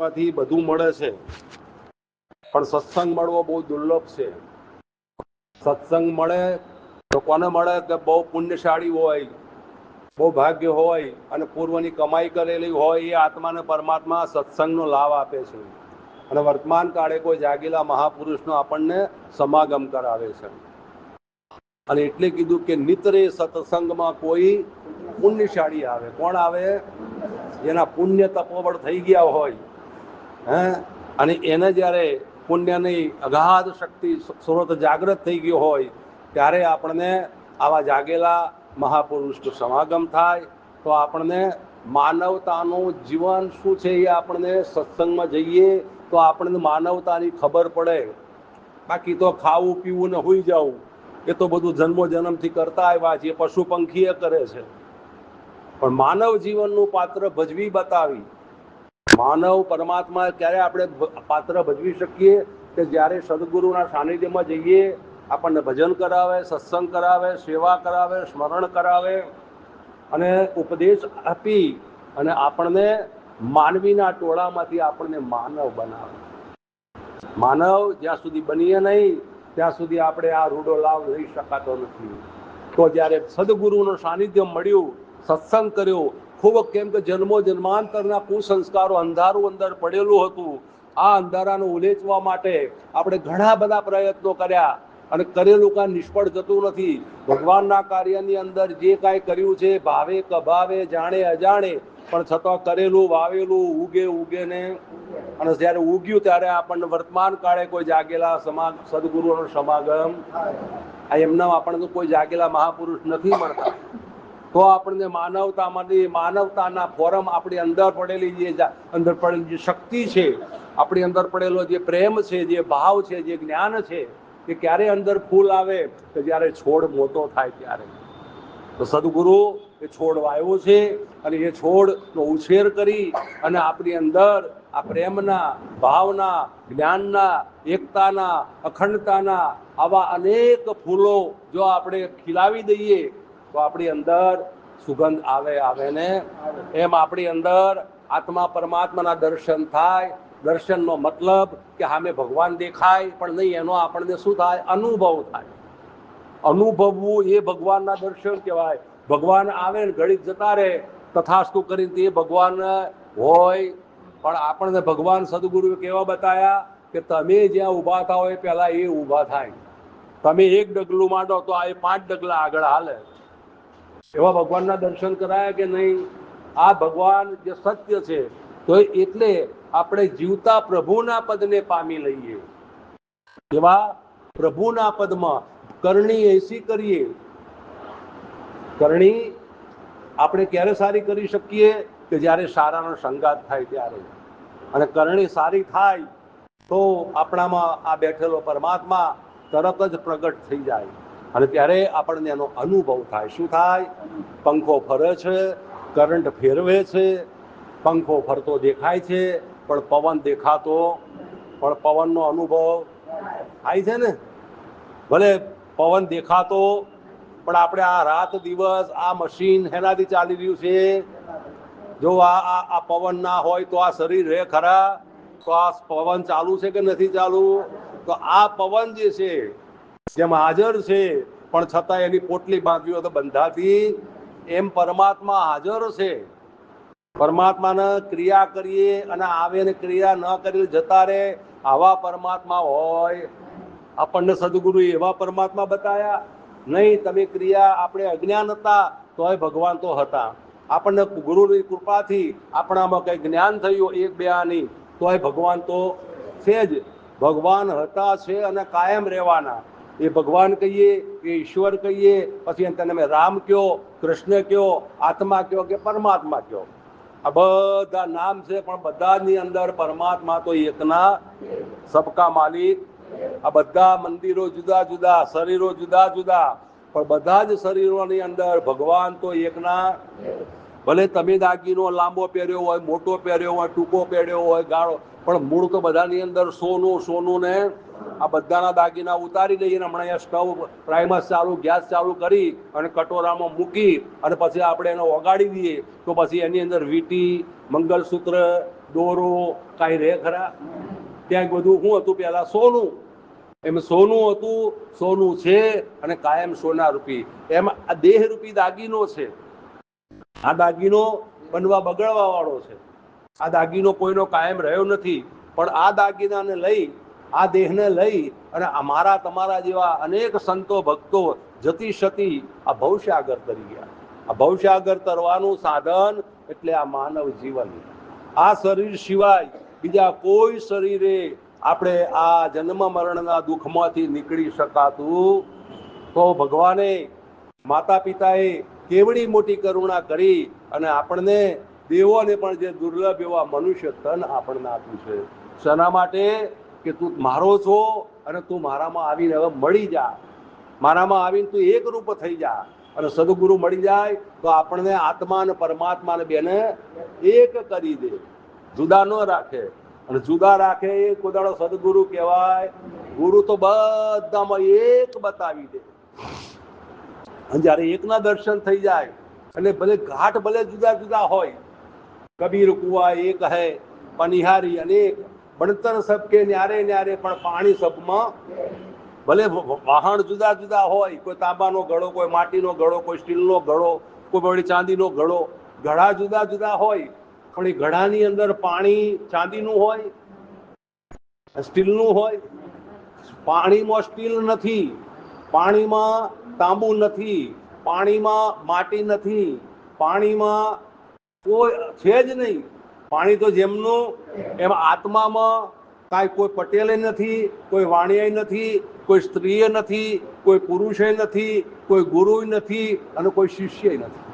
માંથી બધું મળે છે, પણ સત્સંગ મળવો બહુ દુર્લભ છે. સત્સંગ મળે તો કોને મળે કે બહુ પુણ્યશાળી હોય, બહુ ભાગ્ય હોય અને પૂર્વની કમાઈ કરેલી હોય એ આત્માને પરમાત્મા સત્સંગનો લાભ આપે છે. અને વર્તમાન કાળે કોઈ જાગેલા મહાપુરુષનો આપણને સમાગમ કરાવે છે. અને એટલે કીધું કે નિતરે સત્સંગમાં કોઈ પુણ્યશાળી આવે. કોણ આવે? જેના પુણ્ય તપોબળ થઈ ગયા હોય, અને એને જ્યારે પુણ્યની અગાધ શક્તિ સ્ત્રોત જાગૃત થઈ ગયો હોય ત્યારે આપણને આવા જાગેલા મહાપુરુષનું સમાગમ થાય. તો આપણને માનવતાનું જીવન શું છે એ આપણને સત્સંગમાં જઈએ તો આપણને માનવતાની ખબર પડે. બાકી તો ખાવું પીવું ને હોઈ જવું એ તો બધું જન્મો જન્મથી કરતા આવ્યા છે, પશુ પંખીએ કરે છે. પણ માનવ જીવનનું પાત્ર ભજવી બતાવી. માનવ પરમાત્મા ક્યારે આપણે પાત્ર ભજવી શકીએ કે જ્યારે સદગુરુના સાનિધ્યમાં જઈએ, આપણને ભજન કરાવે, સત્સંગ કરાવે, સેવા કરાવે, સ્મરણ કરાવે અને ઉપદેશ આપી અને આપણને માનવીના ટોળામાંથી આપણને માનવ બનાવે. માનવ જ્યાં સુધી બનીએ નહીં ત્યાં સુધી આપણે આ રૂડો લાભ લઈ શકાતો નથી. તો જ્યારે સદગુરુનું સાનિધ્ય મળ્યું, સત્સંગ કર્યો, ખૂબ કેમ કે જન્મો જન્માંતરના કુસંસ્કારો અંધારું અંદર પડેલું હતું, આ અંધારાને ઉલેચવા માટે આપણે ઘણા બધા પ્રયત્નો કર્યા અને કરેલું કાંઈ નિષ્ફળ જતું નથી. ભગવાનના કાર્યની અંદર જે કાંઈ કર્યું છે ભાવે કભાવે જાણે અજાણે, પણ છતાં કરેલું વાવેલું ઉગે ને અને જ્યારે ઉગ્યું ત્યારે આપણને વર્તમાન કાળે કોઈ જાગેલા સદગુરુનો સમાગમ એમના આપણને કોઈ જાગેલા મહાપુરુષ નથી મળતા. તો આપણને માનવતામાંથી માનવતાના ફોરમ આપણી અંદર પડેલી જે અંદર પડેલી જે શક્તિ છે, આપણી અંદર પડેલો જે પ્રેમ છે, જે ભાવ છે, જે જ્ઞાન છે, એ ક્યારે અંદર ફૂલ આવે કે જ્યારે છોડ મોટો થાય ત્યારે. તો સદગુરુ એ છોડ વાવ્યો છે અને એ છોડનો ઉછેર કરી અને આપણી અંદર આ પ્રેમના, ભાવના, જ્ઞાનના, એકતાના, અખંડતાના આવા અનેક ફૂલો જો આપણે ખીલાવી દઈએ તો આપણી અંદર સુગંધ આવે ને એમ આપણી અંદર આત્મા પરમાત્માના દર્શન થાય. દર્શનનો મતલબ કે સામે ભગવાન દેખાય પણ નહીં, એનો આપણને શું થાય? અનુભવ થાય. અનુભવવું એ ભગવાનના દર્શન કહેવાય. ભગવાન આવે ને ઘડીક જતા રહે તથાસ્તુ કરીને તે ભગવાન હોય, પણ આપણને ભગવાન સદગુરુએ કેવા બતાવ્યા કે તમે જ્યાં ઊભા થાઓ એ પહેલા એ ઊભા થાય. તમે એક ડગલું માંડો તો આ 5 ડગલા આગળ હાલે. એવા ભગવાનના દર્શન કરાયા કે નહીં? આ ભગવાન જે સત્ય છે, તો એટલે આપણે જીવતા પ્રભુના પદને પામી લઈએ. એવા પ્રભુના પદમાં કરણી એસી કરીએ. કરણી આપણે ક્યારે સારી કરી શકીએ કે જ્યારે સારાનો સંગાત થાય ત્યારે. અને કરણી સારી થાય તો આપણામાં આ બેઠેલો પરમાત્મા તરત જ પ્રગટ થઈ જાય અને ત્યારે આપણને એનો અનુભવ થાય. શું થાય? પંખો ફરે છે, કરંટ ફેરવે છે, પંખો ફરતો દેખાય છે પણ પવન દેખાતો, પણ પવનનો અનુભવ થાય છે ને. ભલે પવન દેખાતો પણ આપણે આ રાત દિવસ આ મશીન એનાથી ચાલી રહ્યું છે. જો આ પવન ના હોય તો આ શરીર રહે ખરા? તો આ પવન ચાલુ છે કે નથી ચાલુ? તો આ પવન જે છે જેમ હાજર છે પણ છતાં એની પોટલી બાંધવી હોય તો બંધાતી, એમ પરમાત્મા હાજર છે. પરમાત્માને ક્રિયા કરીએ અને આવે ને ક્રિયા ન કરી જતા રહે, આવા પરમાત્મા હોય. આપણને સદગુરુ એવા પરમાત્મા બતાવ્યા નહીં. તમે ક્રિયા, આપણે અજ્ઞાન હતા તોય ભગવાન તો હતા. આપણને ગુરુની કૃપાથી આપણામાં કંઈ જ્ઞાન થયું એક બે આની, તોય ભગવાન તો છે જ. ભગવાન હતા, છે અને કાયમ રહેવાના. એ ભગવાન કહીએ, એ ઈશ્વર કહીએ, પછી તમે રામ કયો, કૃષ્ણ કયો, આત્મા કયો કે પરમાત્મા કયો, આ બધા નામ છે પણ બધાની અંદર પરમાત્મા તો એકના, સબકા માલિક. આ બધા મંદિરો જુદા જુદા, શરીરો જુદા જુદા, પણ બધા જ શરીરોની અંદર ભગવાન તો એકના. ભલે તમે દાગીનો લાંબો પહેર્યો હોય, મોટો પહેર્યો હોય, ટૂંકો પહેર્યો હોય, ગાળો, પણ મૂળ તો બધાની અંદર સોનું ને આ બધાના દાગીના ઉતારી દઈએ ને હમણાં અહીંયા સ્ટવ પ્રાઇમસ ચાલુ, ગેસ ચાલુ કરી અને કટોરામાં મૂકી અને પછી આપણે એને ઓગાળી દઈએ તો પછી એની અંદર વીંટી, મંગલસૂત્ર, દોરો કાંઈ રે ખરા? ત્યાં બધું શું હતું પહેલા? સોનું. એમ સોનું હતું, સોનું છે અને કાયમ સોના રૂપી. એમ આ દેહ રૂપી દાગીનો છે. આ દાગીનો બનવા બગડવા વાળો છે. આ દાગીનો કોઈનો કાયમ રહ્યો નથી. પણ આ દાગીનાને લઈ, આ દેહને લઈ અને અમારા તમારા જેવા અનેક સંતો ભક્તો જતી શતી આ ભવસાગર તરી ગયા. આ ભવસાગર તરવાનું સાધન એટલે આ માનવ જીવન. આ શરીર સિવાય બીજા કોઈ શરીરે આપણે આ જન્મ મરણના દુઃખમાંથી નીકળી શકાતું. તો ભગવાને, માતા પિતાએ કેવડી મોટી કરુણા કરી અને આપણને દેવોને પણ જે દુર્લભ એવા મનુષ્ય તન આપણને આપ્યું છે. શેના માટે? કે તું મારો છો અને તું મારામાં આવીને હવે મળી જા. મારામાં આવીને તું એક રૂપ થઈ જા. અને સદગુરુ મળી જાય તો આપણને આત્મા અને પરમાત્માને બેને એક કરી દે, જુદા ન રાખે. અને જુદા રાખે એ કોદાળો સદગુરુ કહેવાય. ગુરુ તો બધામાં એક બતાવી દે. અને જ્યારે એકના દર્શન થઈ જાય એટલે ભલે ઘાટ ભલે જુદા જુદા હોય, કબીર કુવા એક હૈ પનિહારી અનેક, ભણતર સબકે ન્યારે ન્યારે પણ પાણી સબમાં. ભલે વાહન જુદા જુદા હોય, કોઈ તાંબાનો ઘડો, કોઈ માટીનો ઘડો, કોઈ સ્ટીલનો ઘડો, કોઈ વળી ચાંદીનો ઘડો, ઘડા જુદા જુદા હોય, પણ એ ઘડાની અંદર પાણી ચાંદીનું હોય, સ્ટીલનું હોય. પાણીમાં સ્ટીલ નથી, પાણીમાં તાંબુ નથી, પાણીમાં માટી નથી, પાણીમાં કોઈ છે જ નહીં. પાણી તો જેમનું એમ આત્મામાં કાંઈ કોઈ પટેલે નથી, કોઈ વાણિયાય નથી, કોઈ સ્ત્રીએ નથી, કોઈ પુરુષે નથી, કોઈ ગુરુય નથી અને કોઈ શિષ્ય નથી.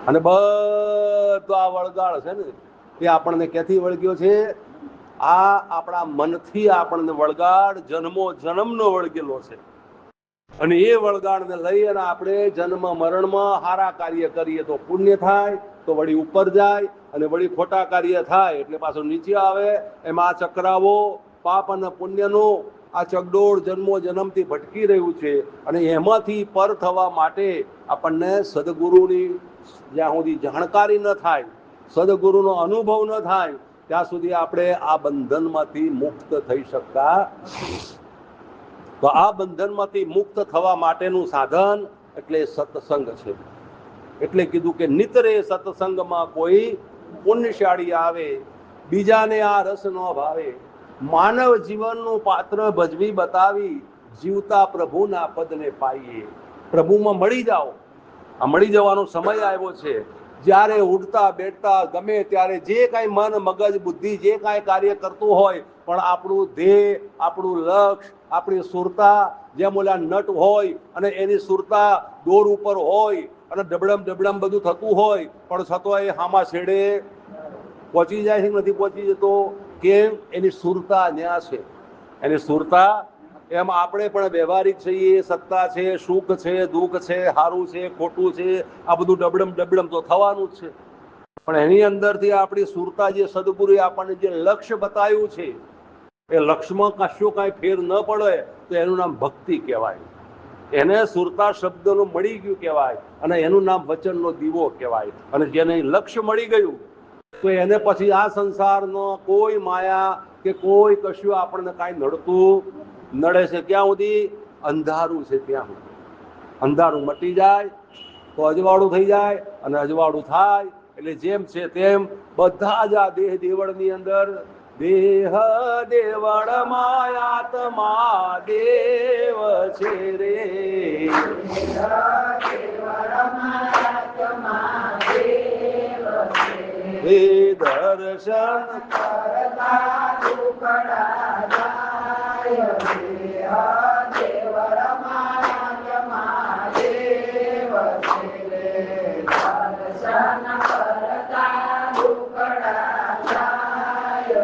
અને બધો આ વળગાળ છે ને એ આપણને ક્યાંથી વળગ્યો છે? આ આપણા મનથી આપણને વળગાડ જન્મો જન્મનો વળગેલો છે. અને એ વળગાડને લઈ અને આપણે જન્મ મરણમાં સારા કાર્ય કરીએ તો પુણ્ય થાય, તો વળી ઉપર જાય, અને વળી ખોટા કાર્ય થાય એટલે પાછું નીચે આવે. એમાં આ ચક્રાવો પાપ અને પુણ્યનું આ ચગડોળ જન્મો જન્મથી ભટકી રહ્યું છે. અને એમાંથી પર થવા માટે આપણને સદગુરુની જ્યાં સુધી જાણકારી ન થાય, સદગુરુનો અનુભવ ન થાય, ત્યાં સુધી આપણે આ બંધનમાંથી મુક્ત થઈ શકતા. તો આ બંધનમાંથી મુક્ત થવા માટેનું સાધન એટલે સત્સંગ છે. એટલે કીધું કે નિતરે સત્સંગમાં કોઈ પુણ્યશાળી આવે, બીજાને આ રસ ન ભાવે, માનવ જીવનનું પાત્ર ભજવી બતાવી, જીવતા પ્રભુના પદને પાઈએ. પ્રભુમાં મળી જાઓ. આ મળી જવાનો સમય આવ્યો છે. જ્યારે ઉઠતા બેઠતા ગમે ત્યારે જે કાંઈ મન મગજ બુદ્ધિ જે કાંઈ કાર્ય કરતું હોય, પણ આપણું ધ્યેય, આપણું લક્ષ્ય, આપણી સુરતા જેમ ઓલા નટ હોય અને એની સુરતા દોર ઉપર હોય અને ડબડમ ડબડમ બધું થતું હોય, પણ છતાં એ હામા છેડે પહોંચી જાય છે, નથી પહોંચી જતો. કેમ? એની સુરતા ન્યા છે. એની સુરતા. એમ આપણે પણ વ્યવહારિક છીએ. સત્તા છે, સુખ છે, દુઃખ છે, સારું છે, ખોટું છે, આ બધું ડબડમ ડબડમ તો થવાનું જ છે. પણ એની અંદરથી આપણી સુરતા જે સદગુરુએ આપણને જે લક્ષ્ય બતાવ્યું છે, એ લક્ષ્યમાં કશું કાંઈ ફેર ન પડે તો એનું નામ ભક્તિ કહેવાય. એને સુરતા શબ્દનું મળી ગયું કહેવાય. અને એનું નામ વચનનો દીવો કહેવાય. અને જેને લક્ષ્ય મળી ગયું તો એને પછી આ સંસારનો કોઈ માયા કે કોઈ કશું આપણને કાંઈ નડતું નડે છે ક્યાં સુધી? અંધારું છે ત્યાં સુધી. અંધારું મટી જાય તો અજવાળું થઈ જાય, અને અજવાળું થાય એટલે જેમ છે તેમ બધા જ આ દેહ દેવળની અંદર દેહ દેવળ માયાત્મા દેવ છે રે, હે દર્શન કરતા દુખડા જાય, દેવળ માયાત્મા દેવ છે રે, દર્શન કરતા દુખડા જાય,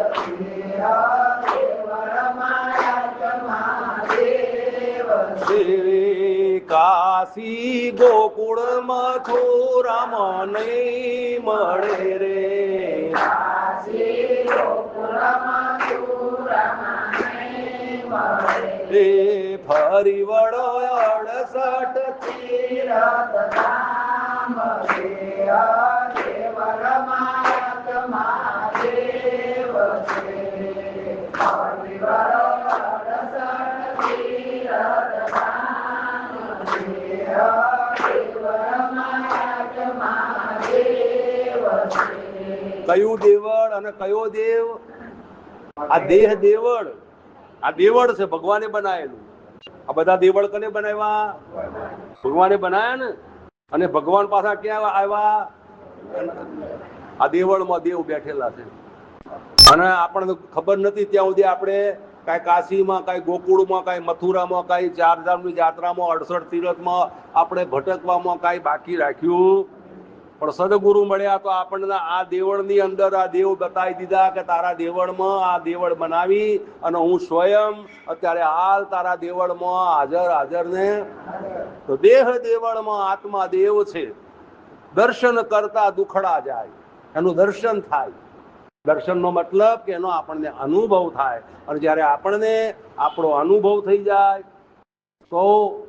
દેવળ માયાત્મા દેવ છે રે. કાશી ગોકુળ મથુરામાં નહીં મળે રે, કાશી ગોકુળ મથુરામાં નહીં મળે રે, ફરી વળો 68 તીરથ ધામ રે, દેવળ માયા કયું દેવળ અને કયો દેવ? આ દેહ દેવળ, આ દેવળ છે ભગવાને બનાવેલું. આ બધા દેવળ કને બનાવ્યા? ભગવાને બનાવ્યા ને. અને ભગવાન પાછા ક્યાં આવ્યા? આ દેવળમાં દેવ બેઠેલા છે. અને આપણને ખબર નથી ત્યાં સુધી આપણે કાંઈ કાશીમાં, કાંઈ ગોકુળમાં, કાંઈ મથુરામાં, કાંઈ ચારધામની યાત્રામાં, 68 તીર્થમાં આપણે ભટકવામાં કાંઈ બાકી રાખ્યું. પણ સદગુરુ મળ્યા તો આપણને આ દેવળની અંદર આ દેવ બતાવી દીધા કે તારા દેવળમાં આ દેવળ બનાવી અને હું સ્વયં અત્યારે હાલ તારા દેવળમાં હાજર ને. તો દેહ દેવળમાં આત્મા દેવ છે. દર્શન કરતા દુખડા જાય, એનું દર્શન થાય. દર્શનનો મતલબ કે એનો આપણને અનુભવ થાય. અને જ્યારે આપણને આપણો અનુભવ થઈ જાય તો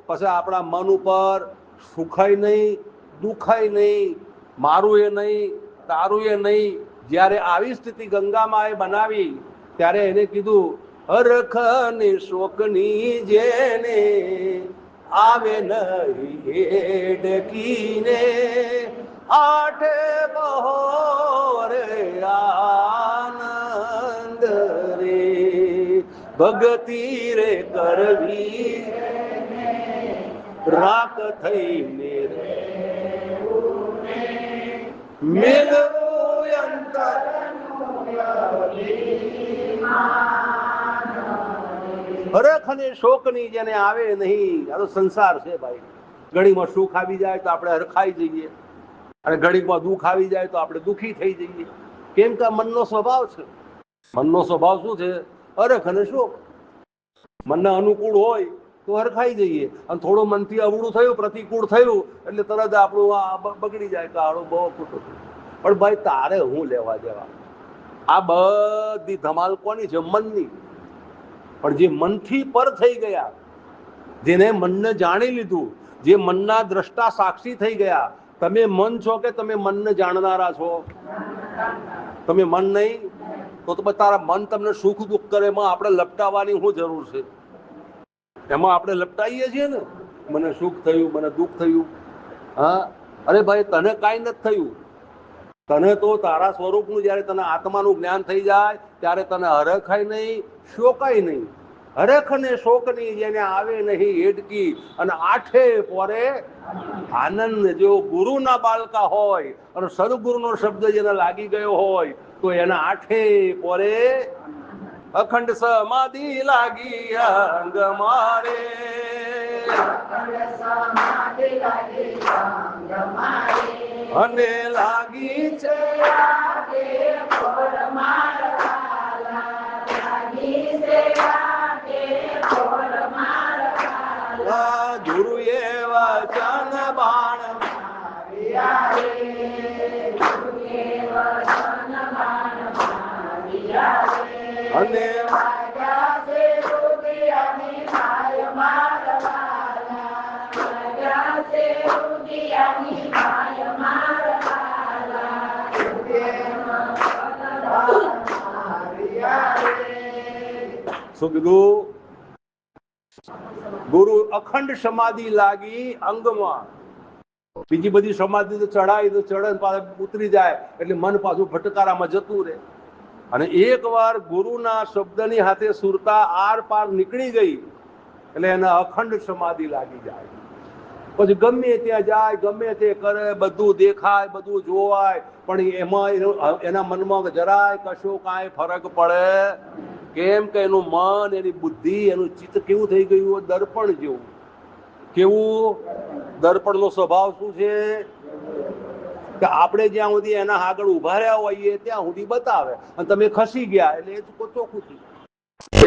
પછી આપણા મન ઉપર સુખાય નહીં, દુખાય નહીં, મારું એ નહીં, તારું એ નહીં. જ્યારે આવી સ્થિતિ ગંગામાએ બનાવી ત્યારે એને કીધું, હરખ ને શોકની જેને આવે નહીં ડકીને, આઠે બહોરે આનંદ રે, ભગતિ રે કરવી રાખ થઈને રે, મેળવું અંતર. હરખ અને શોકની જેને આવે નહીં. આ તો સંસાર છે ભાઈ. ઘડીમાં સુખ આવી જાય તો આપણે હરખાઈ જઈએ અને ઘડીમાં દુઃખ આવી જાય તો આપણે દુઃખી થઈ જઈએ. કેમ કે મનનો સ્વભાવ છે. મનનો સ્વભાવ શું છે? હરખ અને શોક. મનને અનુકૂળ હોય તો હરખાઈ જઈએ અને થોડું મનથી અવળું થયું, પ્રતિકૂળ થયું એટલે તરત આપણું આ બગડી જાય કે આડું બહુ ખોટું. પણ ભાઈ તારે હું લેવા દેવા? આ બધી ધમાલ કોની છે? મનની. પણ જે મનથી પર થઈ ગયા, જેને મનને જાણી લીધું, જે મનના દ્રષ્ટા સાક્ષી થઈ ગયા. તમે મન છો કે તમે મનને જાણનારા છો? તમે મન નહીં તો તારા મન તમને સુખ દુઃખ કરે. એમાં આપણે લપટાવાની શું જરૂર છે? એમાં આપણે લપટાઈએ છીએ ને. મને સુખ થયું, મને દુઃખ થયું. હા, અરે ભાઈ તને કાંઈ નથી થયું. તને તો તારા સ્વરૂપનું જ્યારે તને આત્માનું જ્ઞાન થઈ જાય ત્યારે તને હરખાય નહીં, શોકાય નહીં. હરખ ને શોકની જેને આવે નહીં હેડકી, અને આઠે પોરે આનંદ. જો ગુરુના બાળકા હોય અને સદગુરુનો શબ્દ જેને લાગી ગયો હોય તો એના આઠે પોરે અખંડ સમાધિ લાગી અંગ મારે, અને લાગી છે ગુરુ એવા વચન બાણ અને શું કીધું? ગુરુ અખંડ સમાધિ લાગી અંગમાં. બીજી બધી સમાધિ તો ચડાય તો ચડે પાછું ઉતરી જાય એટલે મન પાછું ભટકારામાં જતું રહે. અને એકવાર ગુરુના શબ્દની હાથે સુરતા આર પાર નીકળી ગઈ એટલે એને અખંડ સમાધિ લાગી જાય. પછી ગમે ત્યાં જાય, ગમે તે કરે, બધું દેખાય, બધું જોવાય, પણ એમાં એના મનમાં જરાય કશો કાંઈ ફરક પડે. કેમ કે એનું મન, એની બુદ્ધિ, એનું ચિત્ત કેવું થઈ ગયું? દર્પણ જેવું. કેવું? દર્પણનો સ્વભાવ શું છે કે આપણે જ્યાં સુધી એના આગળ ઉભા રહ્યા હોઈએ ત્યાં સુધી બતાવે અને તમે ખસી ગયા એટલે એ ચોખ્ખું થયું.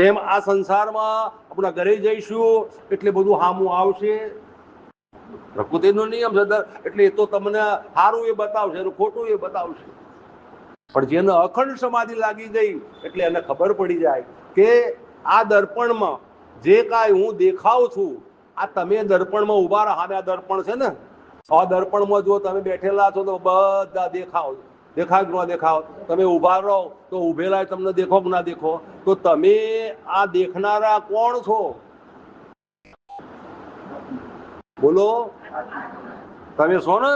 એમ આ સંસારમાં આપણા ઘરે જઈશું એટલે બધું સામું આવશે. પ્રકૃતિનો નિયમ છે એટલે એ તો તમને સારું એ બતાવશે, ખોટું એ બતાવશે. પણ જેને અખંડ સમાધિ લાગી ગઈ એટલે એને ખબર પડી જાય કે આ દર્પણમાં જે કાંઈ હું દેખાવ છું, આ તમે દર્પણમાં ઉભા રહો. આ દર્પણ છે ને, આ દર્પણમાં જો તમે બેઠેલા છો તો બધા દેખાવ કે ન દેખાવ? તમે ઊભા રહો તો ઊભેલા તમને દેખો કે ના દેખો? તો તમે આ દેખનારા કોણ છો? બોલો. તમે છો ને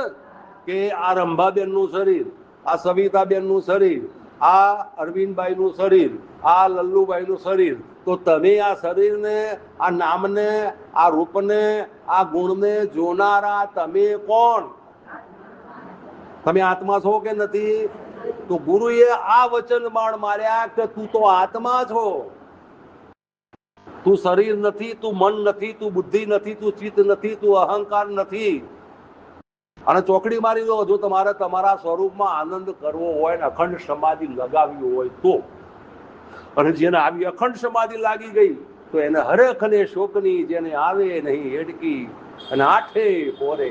કે આ રંભાબેનનું શરીર, આ સવિતાબેનનું શરીર, આ અરવિંદભાઈનું શરીર, આ લલ્લુભાઈનું શરીર. તો તમે આ શરીરને, આ નામને, આ રૂપને, આ ગુણને જોનારા તમે કોણ? તમે આત્મા છો કે નથી? તો ગુરુએ આ વચન બાણ માર્યા કે તું તો આત્મા છો. તું શરીર નથી, તું મન નથી, તું બુદ્ધિ નથી, તું ચિત્ત નથી, તું અહંકાર નથી. અને ચોકડી મારી દો જો તમારે તમારા સ્વરૂપમાં આનંદ કરવો હોય ને અખંડ સમાધિ લગાવવી હોય તો. અને જેને આવી અખંડ સમાધિ લાગી ગઈ તો એને હરખ ને શોકની જેને આવે નહીં હેડકી, અને આઠે પોરે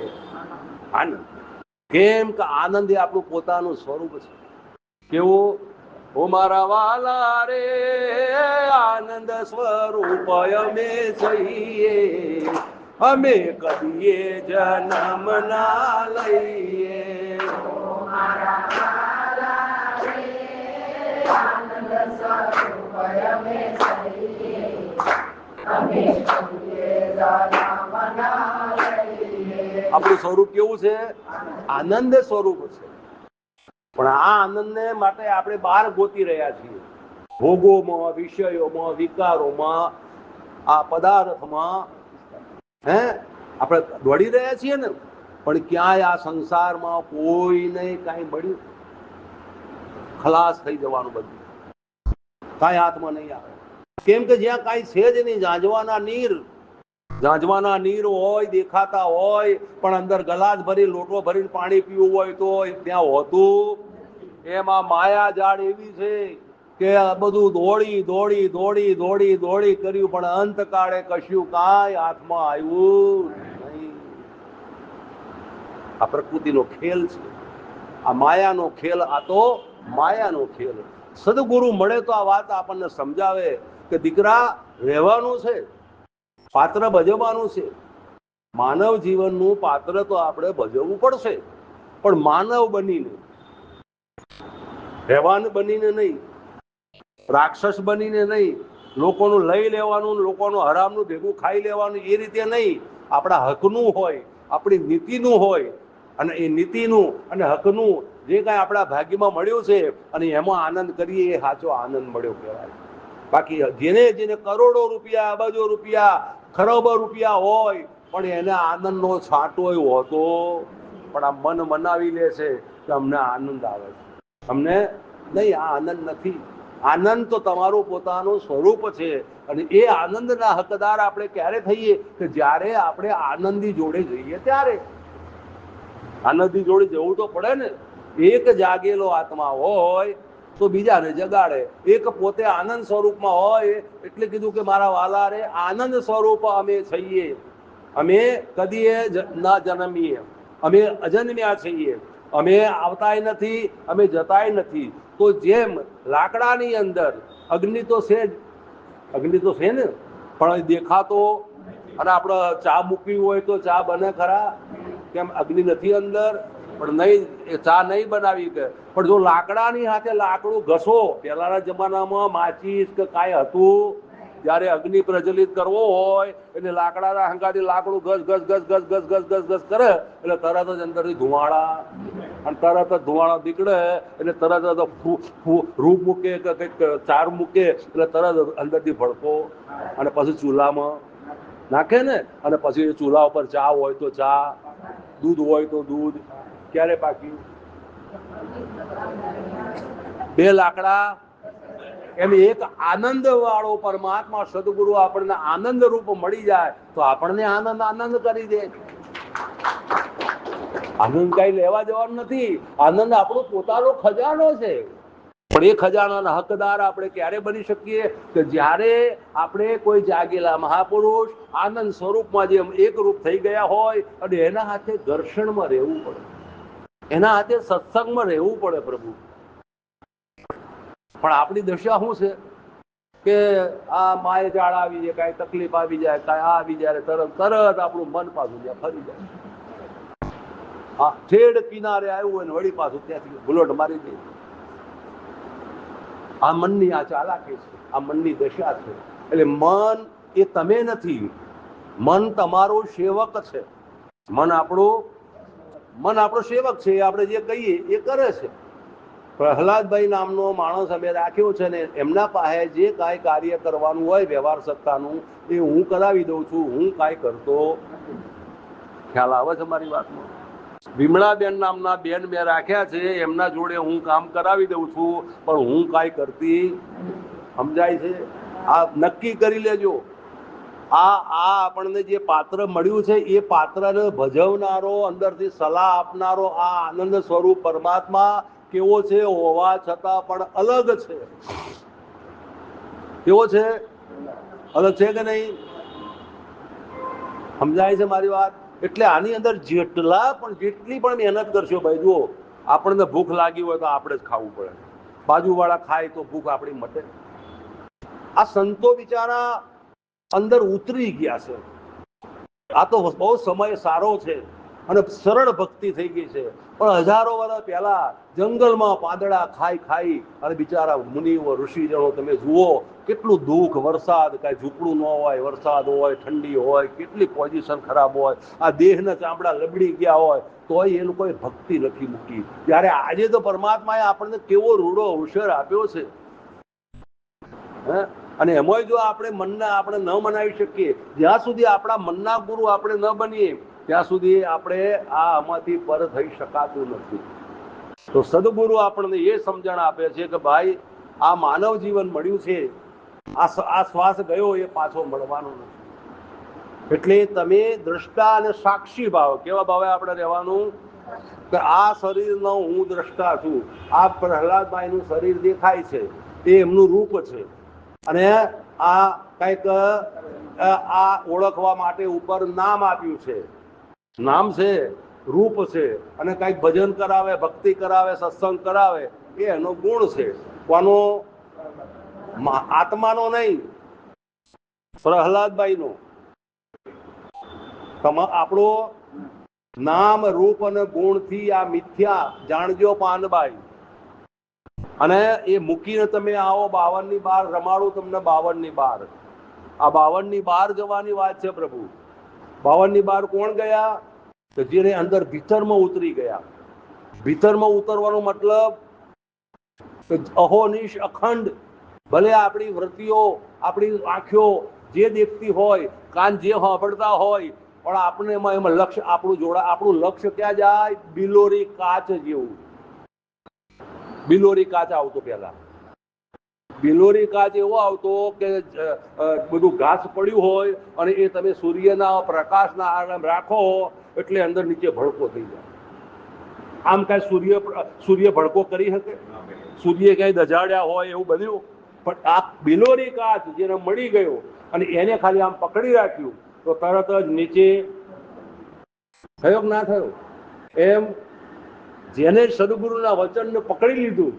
આનંદ. કેમ કે આનંદ એ આપણું પોતાનું સ્વરૂપ છે. કેવું? ઓ મારા વાલા રે આનંદ સ્વરૂપ અમે છીએ, અમે કદીએ જન્મ ના લઈએ. આપણું સ્વરૂપ કેવું છે? આનંદ સ્વરૂપ છે. પણ આ આનંદને માટે આપણે બહાર ગોતી રહ્યા છીએ, ભોગોમાં, વિષયોમાં, વિકારોમાં, આ પદાર્થમાં. આપણે દોડી રહ્યા છીએ ને, પણ ક્યાંય આ સંસારમાં કોઈને કાંઈ મળ્યું? ખલાસ થઈ જવાનું બધું, કાંઈ હાથમાં નહીં આવે. કેમ કે જ્યાં કાંઈ છે જ નહીં, ઝાંઝવાના નીર હોય, દેખાતા હોય, પણ અંદર ગલાસ ભરી લોટો ભરીને પાણી પીવું હોય તો ત્યાં હોતું. એમાં માયા જાળ એવી છે કે બધું દોડી દોડી દોડી દોડી દોડી કર્યું, પણ અંતકાળે કશું કાંઈ હાથમાં આવ્યું નહીં. આ પ્રકૃતિનો ખેલ છે, આ માયાનો ખેલ. આ તો માયાનો ખેલ. સદગુરુ મળે તો આ વાત આપણને સમજાવે કે દીકરા રહેવાનું છે, પાત્ર ભજવવાનું છે. માનવ જીવનનું પાત્ર તો આપણે ભજવવું પડશે, પણ માનવ બનીને, રહેવાન બનીને નહીં, રાક્ષસ બનીને નહીં, લોકોનું લઈ લેવાનું, લોકોનું હરામનું ભેગું ખાઈ લેવાનું એ રીતે નહીં. આપણા હકનું હોય, આપણી નીતિનું હોય, અને એ નીતિનું અને હકનું જે કાંઈ આપણા ભાગ્યમાં મળ્યું છે અને એમાં આનંદ કરીએ એ સાચો આનંદ મળ્યો કહેવાય. બાકી જેને જેને કરોડો રૂપિયા, અબજો રૂપિયા, ખરબો રૂપિયા હોય, પણ એને આનંદનો છાંટો હોતો. પણ આ મન મનાવી લે છે કે અમને આનંદ આવે છે, અમને નહીં. આ આનંદ નથી. આનંદ તો તમારું પોતાનું સ્વરૂપ છે. અને એ આનંદના હકદાર આપણે ક્યારે થઈએ? કે જ્યારે આપણે આનંદી જોડે જઈએ ત્યારે. આનંદી જોડે જવું તો પડે ને. એક જાગેલો આત્મા હોય તો બીજાને જગાડે. એક પોતે આનંદ સ્વરૂપમાં હોય એટલે કીધું કે મારા વાલા રે આનંદ સ્વરૂપ અમે છીએ, અમે કદીએ ન જન્મીએ, અમે અજન્મ્યા છીએ, અમે આવતાય નથી, અમે જતાય નથી. તો જેમ લાકડાની અંદર અગ્નિ તો છે જ, અગ્નિ તો છે ને, પણ દેખાતો. અને આપણે ચા મૂકવી હોય તો ચા બને ખરા? કેમ? અગ્નિ નથી અંદર, પણ નહીં, એ ચા નહીં બનાવી કે. પણ જો લાકડાની સાથે લાકડું ઘસો, પહેલાના જમાનામાં માચીસ કે કાંઈ હતું, જ્યારે અગ્નિ પ્રજ્વલિત કરવો હોય એટલે લાકડાના હંગાથી લાકડું ઘસ ઘસ ઘસ ઘસ ઘસ ઘસ ઘસ ઘસ કરે એટલે તરત જ અંદરથી ધુમાડા, અને તરત જ ધુમાડો નીકળે એટલે તરત જ રૂપ મૂકે કે કંઈક ચાર મૂકે એટલે તરત અંદરથી ભડકો, અને પછી ચૂલામાં નાખે ને, અને પછી ચૂલા ઉપર ચા હોય તો ચા, દૂધ હોય તો દૂધ. ક્યારે પાક્યું? બે લાકડા. એમ એક આનંદ વાળો પરમાત્મા સદગુરુ આપણને આનંદ રૂપ મળી જાય તો આપણને આનંદ આનંદ કરી દે. આનંદ કઈ લેવા જવાનું નથી. આનંદ આપણો પોતાનો ખજાનો છે. પણ એ ખજાનાના હકદાર આપણે ક્યારે બની શકીએ? કે જ્યારે આપણે કોઈ જાગેલા મહાપુરુષ આનંદ સ્વરૂપમાં જેમ એક રૂપ થઈ ગયા હોય અને એના હાથે દર્શનમાં રહેવું પડે, એના હાથે સત્સંગમાં રહેવું પડે પ્રભુ. પણ આપણી દશા શું છે કે આ માય જાળ આવી જાય, કાંઈ તકલીફ આવી જાય, કાંઈ આ આવી જાય, તરત તરત આપણું મન પાછું જાય, ફરી જાય. આ ઠેડ કિનારે આવ્યું હોય ને વળી પાછું ત્યાંથી ગુલોટ મારી દે. આ મનની આ ચાલાકી છે, આ મનની દશા છે. એટલે મન એ તમે નથી, મન તમારો સેવક છે. મન આપણો સેવક છે. આપણે જે કહીએ એ કરે છે. પ્રહલાદભાઈ નામનો માણસ અમે રાખ્યો છે ને એમના પાસે જે કાંઈ કાર્ય કરવાનું હોય વ્યવહાર સત્તાનું એ હું કરાવી દઉં છું. હું કાંઈ કરતો. ખ્યાલ આવે છે મારી વાતમાં? વિમળાબેન નામના બેન મેં રાખ્યા છે, એમના જોડે હું કામ કરાવી દઉં છું, પણ હું કાંઈ કરતી. સમજાય છે? આ નક્કી કરી લેજો. આ આપણને જે પાત્ર મળ્યું છે એ પાત્રને ભજવનારો, અંદરથી સલાહ આપનારો આ આનંદ સ્વરૂપ પરમાત્મા કેવો છે? હોવા છતાં પણ અલગ છે. કેવો છે? અલગ છે કે નહીં? સમજાય છે મારી વાત? એટલે આની અંદર જેટલી પણ મહેનત કરશો ભાઈ, જુઓ આપણને ભૂખ લાગી હોય તો આપણે જ ખાવું પડે, બાજુવાળા ખાય તો ભૂખ આપણી મટે. આ સંતો બિચારા અંદર ઉતરી ગયા છે. આ તો બહુ સમય સારો છે અને સરળ ભક્તિ થઈ ગઈ છે. પણ હજારો વર્ષ પહેલા જંગલમાં પાંદડા ખાઈ અને બિચારા મુનિઓ ઋષિજનો તમે જુઓ કેટલું દુઃખ. વરસાદ કાંઈ ઝૂંપડું ન હોય, વરસાદ હોય, ઠંડી હોય, કેટલી પોઝિશન ખરાબ હોય, આ દેહના ચામડા લબડી ગયા હોય તોય એ લોકોએ ભક્તિ નથી મૂકી. ત્યારે આજે તો પરમાત્માએ આપણને કેવો રૂડો અવસર આપ્યો છે. અને એમાંય જો આપણે મનને આપણે ન મનાવી શકીએ, જ્યાં સુધી આપણા મનના ગુરુ આપણે ન બનીએ ત્યાં સુધી આપણે આમાંથી પર થઈ શકાતું નથી. તો સદગુરુ આપણને એ સમજણ આપે છે કે ભાઈ આ માનવ જીવન મળ્યું છે, આ શ્વાસ ગયો એ પાછો મળવાનો નથી. એટલે તમે દ્રષ્ટા અને સાક્ષી ભાવ, કેવા ભાવે આપણે રહેવાનું કે આ શરીરનો હું દ્રષ્ટા છું. આ પ્રહલાદભાઈનું શરીર દેખાય છે એ એમનું રૂપ છે, અને આ કંઈક આ ઓળખવા માટે ઉપર નામ આપ્યું છે. નામ છે, રૂપ છે, અને કંઈક ભજન કરાવે, ભક્તિ કરાવે, સત્સંગ કરાવે એ એનો ગુણ છે. કોનો? આત્માનો નહીં, પ્રહલાદભાઈનો. આપણો નામ, રૂપ અને ગુણથી આ મિથ્યા જાણજો પાનબાઈ. અને એ મૂકીને તમે આવો 52 ની બાર, રમાડું તમને 52 ની બાર. આ 52 ની બાર જવાની વાત છે પ્રભુ. 52 ની બાર કોણ ગયા? કે જેને અંદર ભીતરમાં ઉતરી ગયા. ભીતરમાં ઉતરવાનો મતલબ અહોનિશ અખંડ. ભલે આપણી વૃત્તિઓ, આપણી આંખો જે દેખતી હોય, કાન જે સાંભળતા હોય, પણ આપણે એમાં લક્ષ્ય આપણું લક્ષ્ય ક્યાં જાય? બિલોરી કાચ જેવું. બિલોરી કાચ આવતો પેલા. બિલોરી કાચ એવો આવતો કે બધું ઘાસ પડ્યું હોય અને એ તમે સૂર્યના પ્રકાશના આરામ રાખો એટલે અંદર નીચે ભડકો થઈ જાય. આમ કાંઈ સૂર્ય ભડકો કરી શકે? સૂર્ય ક્યાંય દજાડ્યા હોય એવું બન્યું? પણ આ બિલોરી કાચ જેને મળી ગયો અને એને ખાલી આમ પકડી રાખ્યું તો તરત જ નીચે થયો કે ના થયો? એમ જેને સદગુરુના વચનને પકડી લીધું,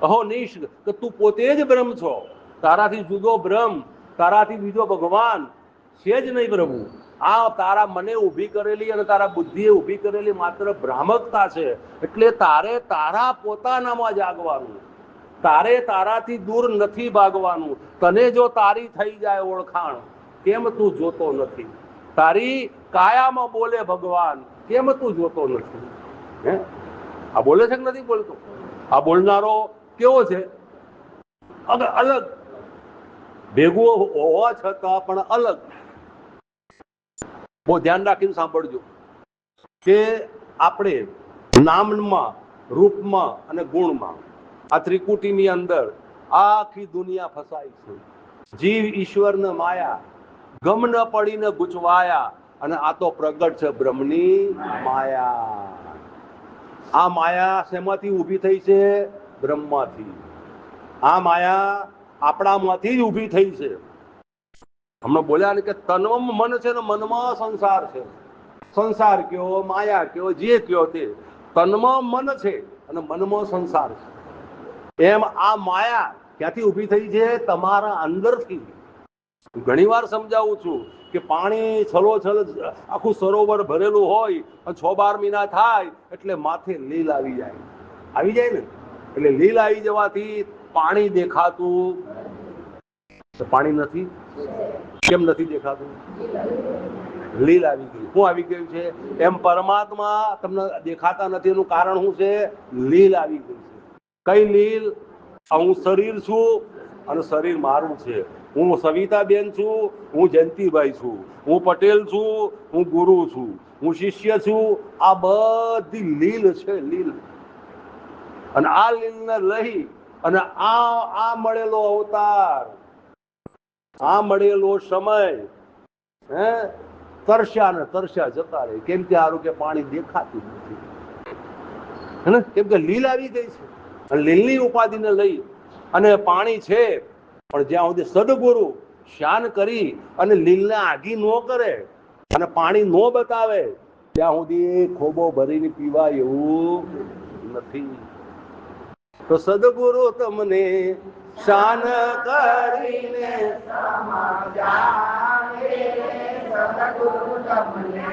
અહો નિશ કે તું પોતે જ બ્રહ્મ છો, તારાથી જુદો બ્રહ્મ, તારાથી બીજો ભગવાન છે જ નહીં પ્રભુ. આ તારા મને ઊભી કરેલી અને તારા બુદ્ધિએ ઊભી કરેલી માત્ર ભ્રામકતા છે. એટલે તારે તારા પોતાનામાં જાગવાનું, તારે તારાથી દૂર નથી ભાગવાનું. તને જો તારી થઈ જાય ઓળખાણ, કેમ તું જોતો નથી? તારી કાયામાં બોલે ભગવાન, કેમ તું જોતો નથી? આ બોલે છે કે નથી બોલતો? આ બોલનારો કેવો છે? અલગ. ભેગું હોવા છતાં પણ અલગ. બહુ ધ્યાન રાખીને સાંભળજો કે આપણે નામમાં, રૂપમાં અને ગુણમાં, આ ત્રિકુટીની અંદર આખી દુનિયા ફસાઈ છે. જીવ ઈશ્વરને માયા, ગમ ન પડીને ગૂંચવાયા, અને આ તો પ્રગટ છે બ્રહ્મની માયા. આ માયા શેમાંથી ઊભી થઈ છે? બ્રહ્મમાંથી. આ માયા આપણામાંથી જ ઊભી થઈ છે. હમણાં બોલ્યા ને કે તનમ મન છે ને મનમાં સંસાર છે. સંસાર કયો, માયા કયો, જે કયો તે, તનમાં મન છે અને મનમાં સંસાર છે. એમ આ માયા ક્યાંથી ઊભી થઈ છે? તમારા અંદરથી. ઘણી વાર સમજાવું છું કે પાણી છલોછલ આખું સરોવર ભરેલું હોય અને 6-12 મહિના થાય એટલે માથે લીલ આવી જાય ને. એટલે લીલ આવી જવાથી પાણી દેખાતું, પાણી નથી. કેમ નથી દેખાતું? લીલ આવી ગઈ. શું આવી ગયું છે? એમ પરમાત્મા તમને દેખાતા નથી એનું કારણ શું છે? લીલ આવી ગઈ છે. કઈ લીલ? હું શરીર છું અને શરીર મારું છે. હું સવિતાબેન છું, હું જયંતિભાઈ છું, હું પટેલ છું, હું ગુરુ છું, હું શિષ્ય છું. આ બધી લીલ છે, લીલ. અને આ લીલને લઈ અને આ મળેલો અવતાર, આ મળેલો સમય તરસ્યા જતા રહે. કેમ કે સારું કે પાણી દેખાતું નથી, કેમ કે લીલ આવી ગઈ છે. અને લીલની ઉપાધિને લઈ અને પાણી છે, પણ જ્યાં સુધી સદગુરુ શાન કરી અને લીલને આગી ન કરે અને પાણી ન બતાવે ત્યાં સુધી ખોબો ભરીને પીવાય એવું નથી. તો સદગુરુ તમને શાન કરીને સમજાવે, સદગુરુ તમને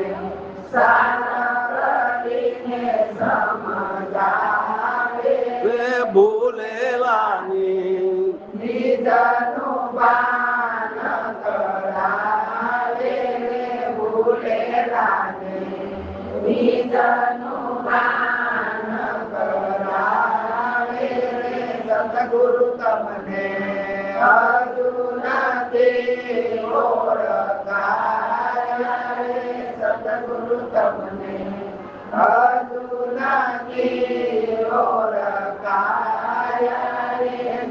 શાન કરીને સમજાવે, ભૂલેલાની નિજનું ભાન કરાવે, ભૂલેલાની નિજનું ભાન કરાવે. સદગુરુ તમને હજુ નથી ઓળખાયા, સદગુરુ તમને હજુ નથી ઓળખાયા.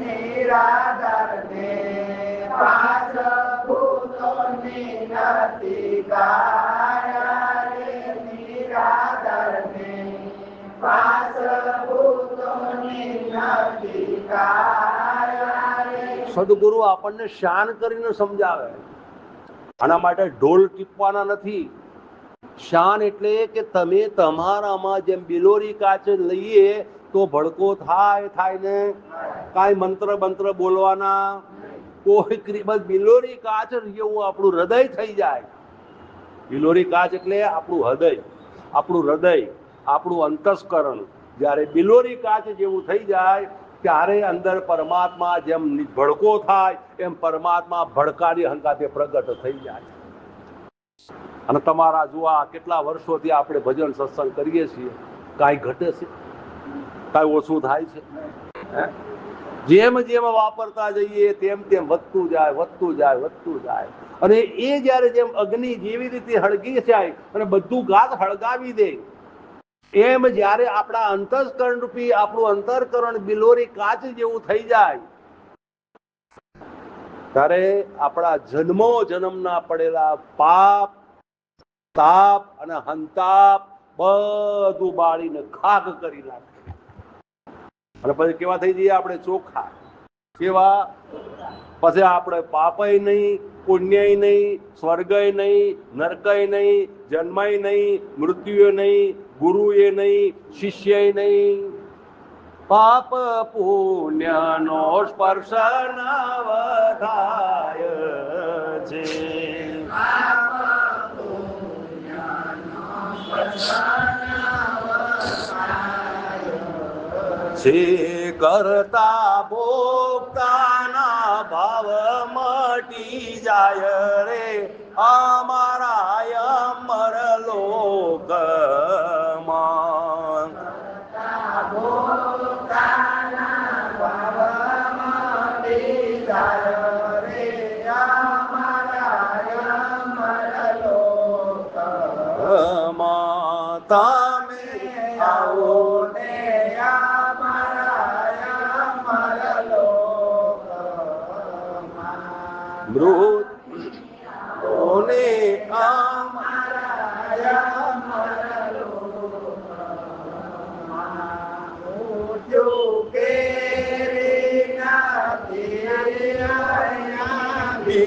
નિરાધારને પાંચ ભૂતોની નથી કાયા, નિરાધારને પાંચ ભૂતોની નથી કાયા. સદગુરુ આપણને શાન કરીને સમજાવે. આના માટે ઢોલ ટીપવાના નથી. શાન એટલે કે તમે તમારામાં જેમ બિલોરી કાચ લઈએ તો ભડકો થાય ને, કાંઈ મંત્ર બોલવાના, કોઈ બિલોરી કાચ જેવું આપણું હૃદય થઈ જાય. બિલોરી કાચ એટલે આપણું હૃદય, આપણું અંતસ્કરણ જ્યારે બિલોરી કાચ જેવું થઈ જાય ત્યારે અંદર પરમાત્મા જેમ ભડકો થાય એમ પરમાત્મા ભડકાની હંગાતે પ્રગટ થઈ જાય. અને તમારા જુઓ કેટલા વર્ષોથી આપણે ભજન સત્સંગ કરીએ છીએ, કાંઈ ઘટે છે? કાંઈ ઓછું થાય છે? જેમ વાપરતા જઈએ તેમ વધતું જાય. અને એ જ્યારે જેમ અગ્નિ જેવી રીતે હળગી જાય અને બધું ગાત હળગાવી દે, એમ જ્યારે આપણા અંતસ્કરણ રૂપી આપણું અંતરકરણ બિલોરી કાચ જેવું થઈ જાય ત્યારે આપણા જન્મના પડેલા પાપ, તાપ અને હંતાપ બધું બાળીને ખાક કરી નાખે. અને પછી કેવા થઈ જઈએ આપણે? ચોખ્ખા. કેવા? પછી આપણે પાપય નહીં, પુણ્યય નહીં, સ્વર્ગય નહીં, નરકય નહીં, જન્મય નહીં, મૃત્યુય નહીં, ગુરુએ નહીં, શિષ્યય નહીં. પાપ પુણ્યનો સ્પર્શ નવ થાય છે, કરતા ભોગતાના ભાવ મટી જાય રે અમારા અમર લોકમાં. તમે આવો ને મૃતોને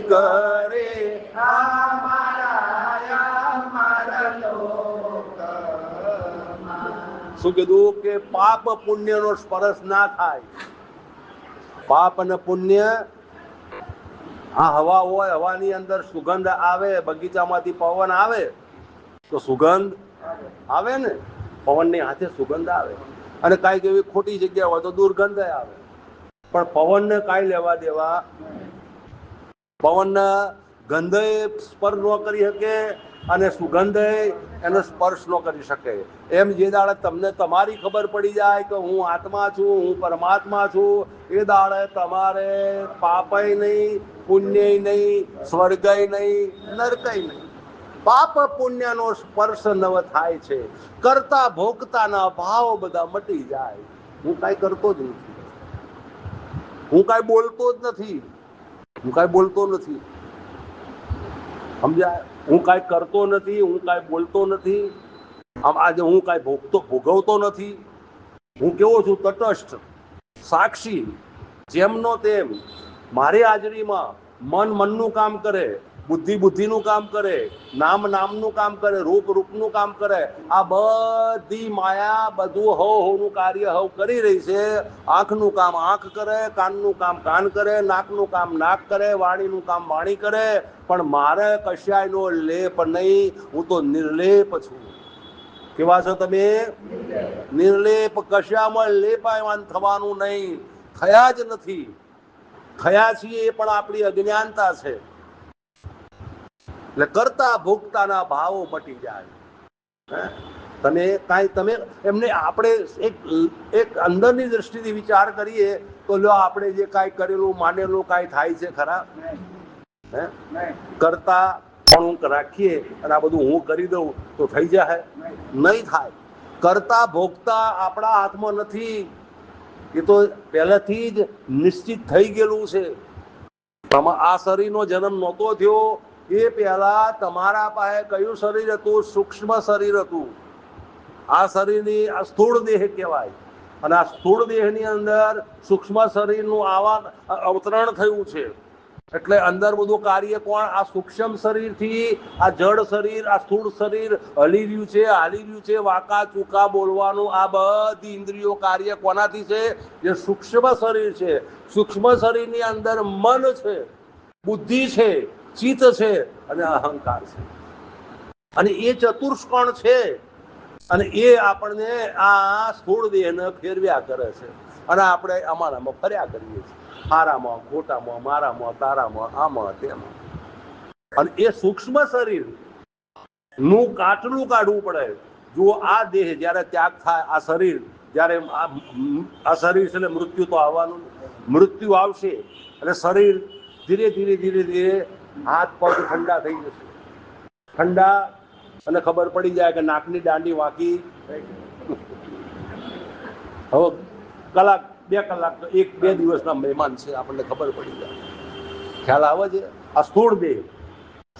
કરે શું કીધું? કે પાપ પુણ્ય નો સ્પર્શ ના થાય. પાપ અને પુણ્ય આ હવા હોય, હવાની અંદર સુગંધ આવે, બગીચામાંથી પવન આવે તો સુગંધ આવે ને, પવનની હાથે સુગંધ આવે. અને કાંઈક એવી ખોટી જગ્યા હોય તો દુર્ગંધ આવે. પણ પવનને કાંઈ લેવા દેવા, પવનના ગંધ સ્પર્શ ન કરી શકે અને સુગંધ એનો સ્પર્શ ન કરી શકે. એમ જે દાડે તમને તમારી ખબર પડી જાય કે હું આત્મા છું, હું પરમાત્મા છું, એ દાડે તમારે પાપય નહીં, પુણ્યય નહીં, સ્વર્ગય નહીં, નરકય નહીં. પાપ પુણ્યનો સ્પર્શ નવ થાય છે. કરતા ભોગતાના ભાવ બધા મટી જાય. હું કાંઈ કરતો જ નથી, હું કાંઈ બોલતો જ નથી, હું કાંઈ બોલતો નથી, સમજ્યા? હું કાંઈ કરતો નથી, હું કાંઈ બોલતો નથી. આમ આજે હું કાંઈ ભોગવતો નથી. હું કેવો છું? તટસ્થ, સાક્ષી, જેમનો તેમ. મારી હાજરીમાં મન મનનું કામ કરે, બુદ્ધિ બુદ્ધિનું કામ કરે, નામ નામનું કામ કરે, રૂપ રૂપનું કામ કરે. આ બધી માયા બધું હવનું કાર્ય હવ કરી રહી છે. આંખનું કામ આંખ કરે, કાનનું કામ કાન કરે, નાકનું કામ નાક કરે, વાણીનું કામ વાણી કરે. પણ મારે કશાયનો લેપ નહીં. હું તો નિર્લેપ છું. કેવા છો તમે? નિર્લેપ. કશામાં લેપાયમાન થવાનું નહીં. થયા જ નથી. થયા છીએ એ પણ આપણી અજ્ઞાનતા છે. એટલે કરતા ભોગતાના ભાવો મટી જાય. તમે કાંઈ તમે એમને આપણે એક અંદરની દ્રષ્ટિથી વિચાર કરીએ તો લો આપણે જે કાંઈ કરેલું માનેલું કાંઈ થાય છે ખરા? કરતા પણ રાખીએ અને આ બધું હું કરી દઉં તો થઈ જાય? નહીં થાય. કરતા ભોગતા આપણા હાથમાં નથી. એ તો પહેલાથી જ નિશ્ચિત થઈ ગયેલું છે. આ શરીરનો જન્મ નહોતો થયો એ પહેલા તમારા પાસે કયું શરીર હતું? સૂક્ષ્મ શરીર હતું. આ શરીરની આ સ્થૂળ દેહ કહેવાય. અને આ સ્થૂળ દેહની અંદર સૂક્ષ્મ શરીરનું અવતરણ થયું છે. એટલે અંદર બધું કાર્ય કોણ? આ સૂક્ષ્મ શરીરથી આ જડ શરીર, આ સ્થૂળ શરીર હલી રહ્યું છે, હાલી રહ્યું છે. વાંકા ચૂકા બોલવાનું આ બધી ઇન્દ્રિયો કાર્ય કોનાથી છે? જે સૂક્ષ્મ શરીર છે. સૂક્ષ્મ શરીરની અંદર મન છે, બુદ્ધિ છે, ચિત્ત છે અને અહંકાર છે. અને એ ચતુષ્કોણ છે. અને એ આપણને આ સ્થૂળ દેહને ફેરવ્યા કરે છે. અને આપણે અમારામાં ફર્યા કરીએ છીએ. હારામાં, ખોટામાં, મારામાં, તારામાં, આમાં, તેમાં. અને એ સૂક્ષ્મ શરીર નું કાટલું કાઢવું પડે. જો આ દેહ જયારે ત્યાગ થાય, આ શરીર જયારે આ શરીર છે, મૃત્યુ તો આવવાનું. મૃત્યુ આવશે અને શરીર ધીરે ધીરે ધીરે ધીરે હાથ પગ ઠંડા થઈ જશે. ઠંડા અને ખબર પડી જાય કે નાકની દાંડી વાંકી. હવે કલાક 2 કલાક તો 1-2 દિવસના મહેમાન છે, આપણને ખબર પડી જાય. ખ્યાલ આવે છે? આ સ્થૂળ દેહ,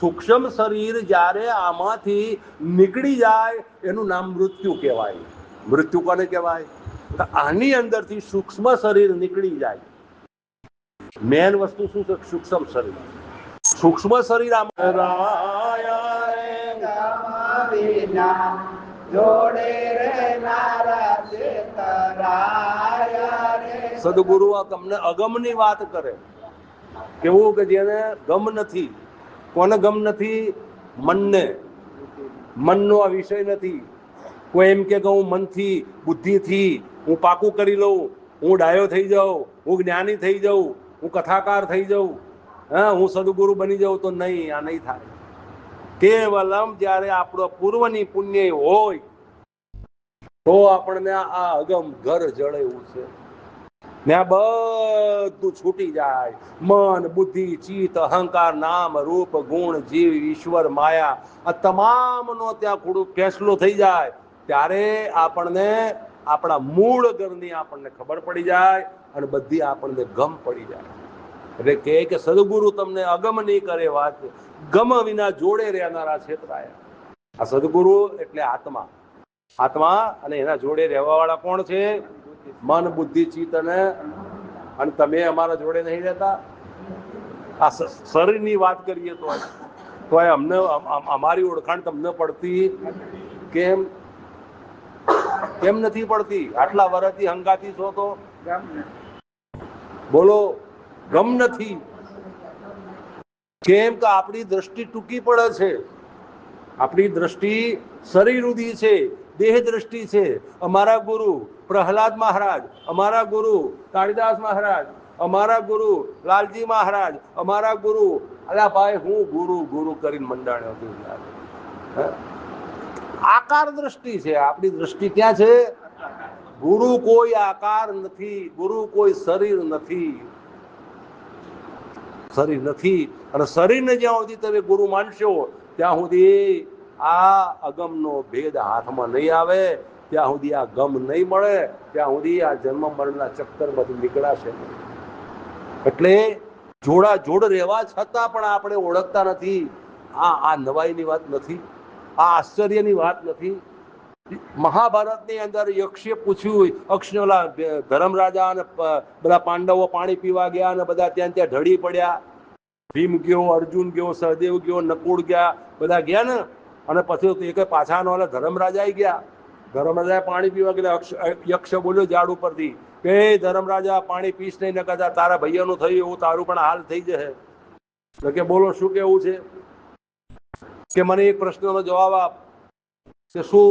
સૂક્ષ્મ શરીર જ્યારે આમાંથી નીકળી જાય એનું નામ મૃત્યુ કહેવાય. મૃત્યુ કોને કહેવાય? આની અંદરથી સૂક્ષ્મ શરીર નીકળી જાય. મેન વસ્તુ શું છે? સૂક્ષ્મ શરીર. સૂક્ષ્મ શરીર સદગુરુ તમને અગમની વાત કરે. કેવું કે જેને ગમ નથી. કોને ગમ નથી? મનને. મનનો આ વિષય નથી. કોઈ એમ કે હું મનથી, બુદ્ધિથી હું પાકું કરી લઉં, હું ડાયો થઈ જાઉં, હું જ્ઞાની થઈ જાઉં, હું કથાકાર થઈ જાઉં, હું સદગુરુ બની જાઉં, તો નહીં, આ નહીં થાય. કેવલમ જ્યારે આપણો પૂર્વની પુણ્ય હોય તો આપણને આ અગમ ઘર જળે એવું છે. ને આ બધું છૂટી જાય. મન, બુદ્ધિ, ચિત્ત, અહંકાર, નામ, રૂપ, ગુણ, જીવ, ઈશ્વર, માયા, આ તમામનો ત્યાં થોડું ફેસલો થઈ જાય. ત્યારે આપણને આપણા મૂળ ઘરની આપણને ખબર પડી જાય અને બધી આપણને ગમ પડી જાય. એટલે કે સદગુરુ તમને અગમ નહીં કરે વાત, ગમ વિના જોડે રહેનારા છેતરાયા. આ સદગુરુ એટલે આત્મા. આત્મા અને એના જોડે રહેવા વાળા કોણ છે? મન, બુદ્ધિ, ચિત્ત. અને તમે અમારા જોડે નહીં રહેતા. આ શરીરની વાત કરીએ તો અમને અમારી ઓળખાણ તમને પડતી કેમ નથી પડતી? આટલા વર્ષથી હંગાતી છો તો બોલો, ગમ નથી. કેમ કે આપણી દ્રષ્ટિ ટૂંકી પડે છે, આપણી દ્રષ્ટિ શરીરુદી છે, દેહ દ્રષ્ટિ છે. અમારા ગુરુ પ્રહલાદ મહારાજ, અમારા ગુરુ કાળીદાસ મહારાજ, અમારા ગુરુ લાલજી મહારાજ, અમારા ગુરુ અલ્યા ભાઈ હું ગુરુ ગુરુ કરીને મંડાણ્યો હતું. આકાર દ્રષ્ટિ છે, આપણી દ્રષ્ટિ ક્યાં છે? ગુરુ કોઈ આકાર નથી, ગુરુ કોઈ શરીર નથી, શરીર નથી. અને શરીરને જ્યાં સુધી તમે ગુરુ માનશો ત્યાં સુધી આ અગમનો ભેદ હાથમાં નહીં આવે, ત્યાં સુધી આ ગમ નહીં મળે, ત્યાં સુધી આ જન્મ મરણના ચક્કરમાંથી નીકળાશે. એટલે જોડા જોડ રહેવા છતાં પણ આપણે ઓળખતા નથી. આ નવાઈની વાત નથી, આ આશ્ચર્યની વાત નથી. મહાભારતની અંદર યક્ષે પૂછ્યું, અક્ષનોલા ધર્મરાજા અને બધા પાંડવો પાણી પીવા ગયા અને બધા ત્યાં ઢળી પડ્યા. ભીમ ગયો, અર્જુન ગયો, સહદેવ ગયો, નકુળ ગયા, બધા ગયા ને. અને પછી એક પાછા નો ધર્મરાજા ગયા. ધર્મરાજા પાણી પીવા ગયા. યક્ષ બોલ્યો ઝાડ ઉપરથી કે ધર્મરાજા પાણી પીશ નહીં, ન કહેતા તારા ભૈયાનું થયું એવું તારું પણ હાલ થઈ જશે. તો કે બોલો શું કેવું છે? કે મને એક પ્રશ્નનો જવાબ આપ કે શું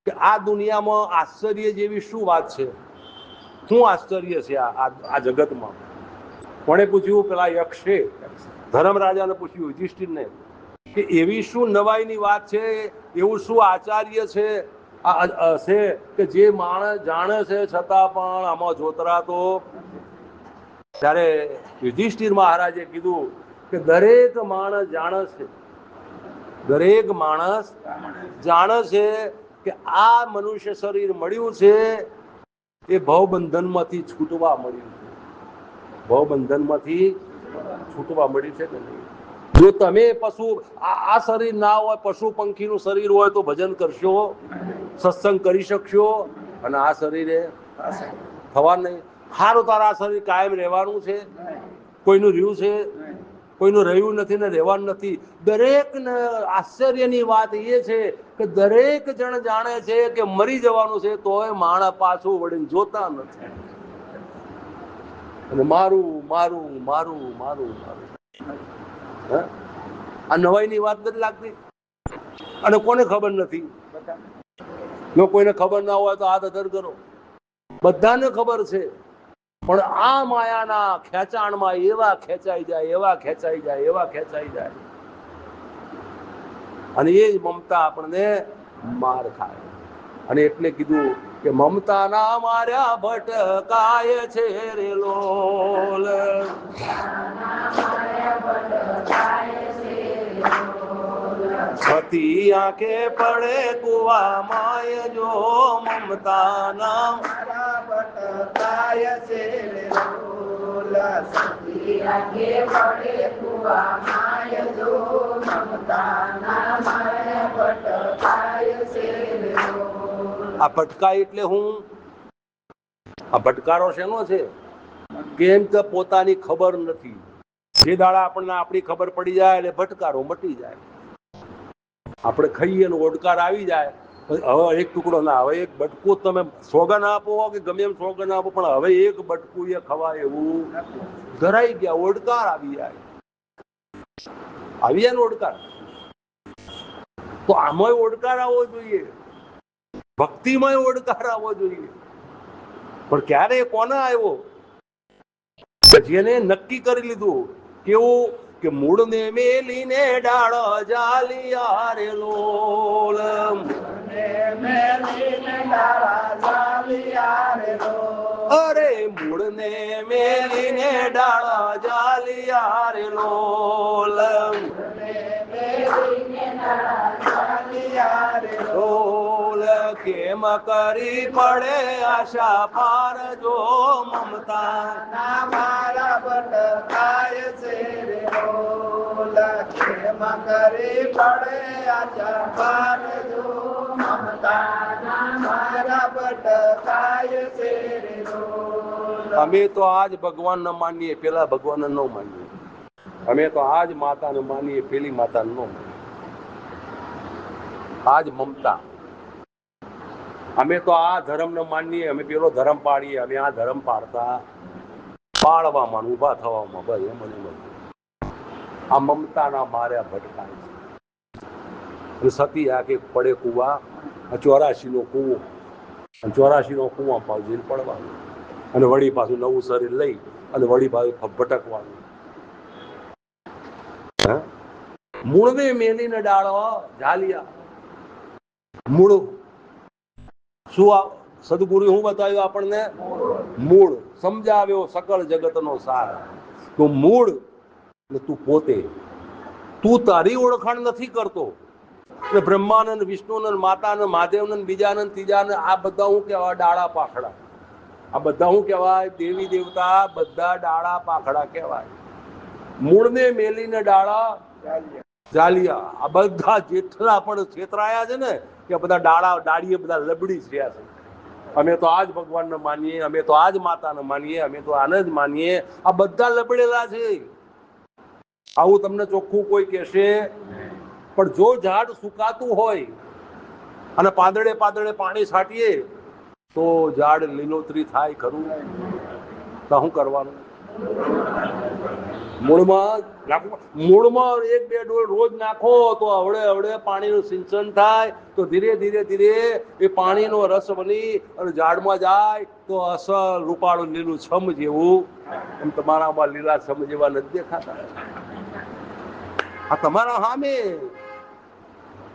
કે આ દુનિયામાં આશ્ચર્ય જેવી શું વાત છે? શું આશ્ચર્ય છે આ જગતમાં? કોણે પૂછ્યું? પેલા યક્ષે ધર્મરાજાને પૂછ્યું, યુધિષ્ઠિરને, કે એવી શું નવાઈની વાત છે, એવું શું આચાર્ય છે કે જે માણસ જાણે છે છતાં પણ આમાં જોતરાતો? ત્યારે યુધિષ્ઠિર મહારાજે કીધું કે દરેક માણસ જાણે છે, દરેક માણસ જાણે છે કે આ મનુષ્ય શરીર મળ્યું છે એ ભવબંધનમાંથી છૂટવા મળ્યું છે, ભવબંધનમાંથી છૂટવા મળ્યું છે કે નહીં? જો તમે પશુ આ શરીર ના હોય, પશુ પંખીનું શરીર હોય તો ભજન કરશો, સત્સંગ કરી શકશો, અને આ શરીરે થવા નહીં. સારું, તારા આ શરીર કાયમ રહેવાનું છે? કોઈનું રહ્યું છે? કોઈનું રહ્યું નથી ને રહેવાનું નથી. દરેક આશ્ચર્યની વાત એ છે કે દરેક જણ જાણે છે કે મરી જવાનું છે, તોય માણસ પાછું વળીને જોતા નથી. અને મારું મારું મારું મારું મારું, આ નવાઈની વાત નથી લાગતી? અને કોને ખબર નથી? જો કોઈને ખબર ના હોય તો હાથ અધર કરો. બધાને ખબર છે, પણ આ માયાના ખેંચાણમાં એવા ખેંચાઈ જાય, એવા ખેંચાઈ જાય, એવા ખેંચાઈ જાય, અને એ જ મમતા આપણને માર ખાય. અને એટલે કીધું કે મમતાના માર્યા ભટકાય છે રે લોલ, છતી આંખે પડે કુવા માય, જો મમતાના ભટકાય છે રે લોલ, છતી આંખે પડે કુવા માય, જો મમતાના માર્યા ભટકાય છે રે લોલ. આ ભટકાય એટલે હું, આ ભટકારો શેનો છે? કેમ કે પોતાની ખબર નથી. જે દાડા આપણને આપણી ખબર પડી જાય એટલે ભટકારો મટી જાય. આપણે ખાઈએ ને ઓડકાર આવી જાય, હવે એક ટુકડો ના, હવે એક બટકું તમે સોગન આપો કે ગમે એમ સોગન આપો, પણ હવે એક બટકું એ ખવાય એવું ધરાઈ ગયા. ઓડકાર આવી જાય, આવી જાય ને ઓડકાર. તો આમાં ઓડકાર આવવો જોઈએ, ભક્તિમાં ઓડકાર આવવો જોઈએ. પણ ક્યારે કોને આવ્યો? જેને નક્કી કરી લીધું. કેવું કે મૂળને મેલીને ડાળ જાલિયા રે લોલ, અરે મૂળને મેલીને ડાળ જાલિયા રે લોલ, કેમ કરી પડે આશા પાર, જો મમતા ના મારા ભટકાય છે રે લોલ, કેમ કરી પડે આશા પાર, જો મમતા ના મારા ભટકાય છે રે લોલ. અમે તો આજ ભગવાન ન માનીએ, પેલા ભગવાન ન માનીએ. અમે તો આજ માતાને માનીએ, પેલી માતાને ન માનીએ. આજ મમતા. અમે તો આ ધર્મ ને માનીએ, અમે પેલો ધર્મ પાડીએ, અમે આ ધર્મ પાડતા પાળવામાં ઉભા થવામાં બસ એમ જ. આ મમતાના માર્યા ભટકાય છે. સતી આ કે પડે કુવા, 84નો કૂવો, 84નો કૂવામાં જઈને પડવાનું અને વળી પાછું નવું શરીર લઈ અને વળી પાછું ભટકવાનું. મૂળને મેલીને ડાળો ઝાલિયા. મૂળ શું સદગુરુ શું બતાવ્યું આપણને? મૂળ સમજાવ્યો સકળ જગતનો સાર. તો મૂળ ને તું પોતે, તું તારી ઓળખાણ નથી કરતો. એટલે બ્રહ્માનંદ, વિષ્ણુનંદ, માતાનંદ, મહાદેવનંદ, બીજાનંદ, ત્રીજાનંદ, આ બધા શું કહેવાય? ડાળા પાખડા. આ બધા શું કહેવાય? દેવી દેવતા બધા ડાળા પાખડા કહેવાય. મૂળને મેલીને ડાળા ઝાલિયા. આ બધા જેટલા પણ છેતરાયા છે ને કે બધા ડાળીએ બધા લબડી જ રહ્યા છે. અમે તો આજ ભગવાનને માનીએ, અમે તો આજ માતાને માનીએ, અમે તો આને જ માનીએ. આ બધા લબડેલા છે. આવું તમને ચોખ્ખું કોઈ કહેશે? પણ જો ઝાડ સુકાતું હોય અને પાંદડે પાંદડે પાણી છાંટીએ તો ઝાડ લીલોતરી થાય ખરું? તો શું કરવાનું? મૂળમાં 1-2 ડોલ રોજ નાખો તો હવડે હવડે પાણીનું સિંચન થાય તો ધીરે ધીરે ધીરે એ પાણીનો રસ બની અને ઝાડમાં જાય તો અસલ રૂપાળું લીલું છમ જેવું. એમ તમારામાં લીલા છમ જેવા નથી દેખાતા? આ તમારા સામે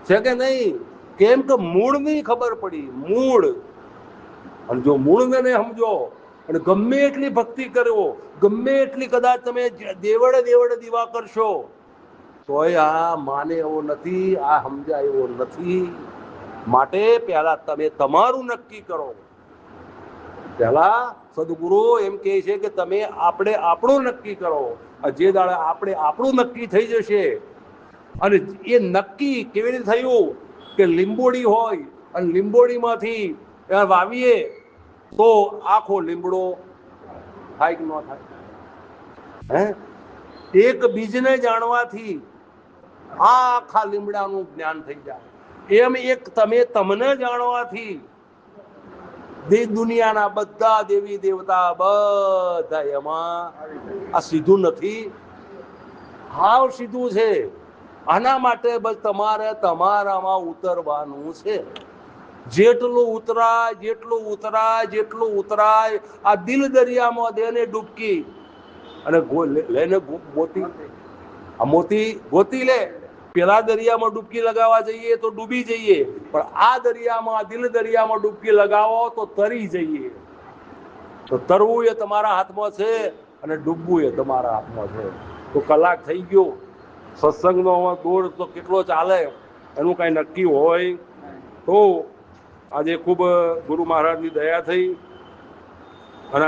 છે કે નહીં? કેમ કે મૂળની ખબર પડી. મૂળ, અને જો મૂળને નહીં સમજો અને ગમે એટલી ભક્તિ કરો, ગમે એટલી કદાચ તમે દેવડે દીવા કરશો તોય આ માને એવો નથી, આ સમજાય એવો નથી. માટે પહેલા તમે તમારું નક્કી કરો. પહેલા સદગુરુ એમ કહે છે કે તમે આપણે આપણું નક્કી કરો. જે દાડા આપણે આપણું નક્કી થઈ જશે, અને એ નક્કી કેવી રીતે થયું કે લીંબોડી હોય અને લીંબોડીમાંથી વાવીએ તો આખો લીમડો થાય કે ન થાય? એક બીજને જાણવાથી આખા લીમડાનું જ્ઞાન થઈ જાય. એમ એક તમે તમને જાણવાથી દેશ દુનિયાના બધા દેવી દેવતા બધા એમાં. આ સીધું નથી, હાવ સીધું છે. આના માટે બસ તમારે તમારામાં ઉતરવાનું છે. જેટલું ઉતરાય આ દિલ દરિયામાં દેને ડૂબકી અને લઈને મોતી ગોતી લે. પેલા દરિયામાં ડૂબકી લગાવવા જઈએ તો ડૂબી જઈએ, પણ આ દરિયામાં, દિલ દરિયામાં ડૂબકી લગાવો તો તરી જઈએ. તો તરવું એ તમારા હાથમાં છે અને ડૂબવું એ તમારા હાથમાં છે. તો કલાક થઈ ગયો. સત્સંગનો દોર તો કેટલો ચાલે એનું કાંઈ નક્કી હોય તો આજે ખૂબ ગુરુ મહારાજની દયા થઈ અને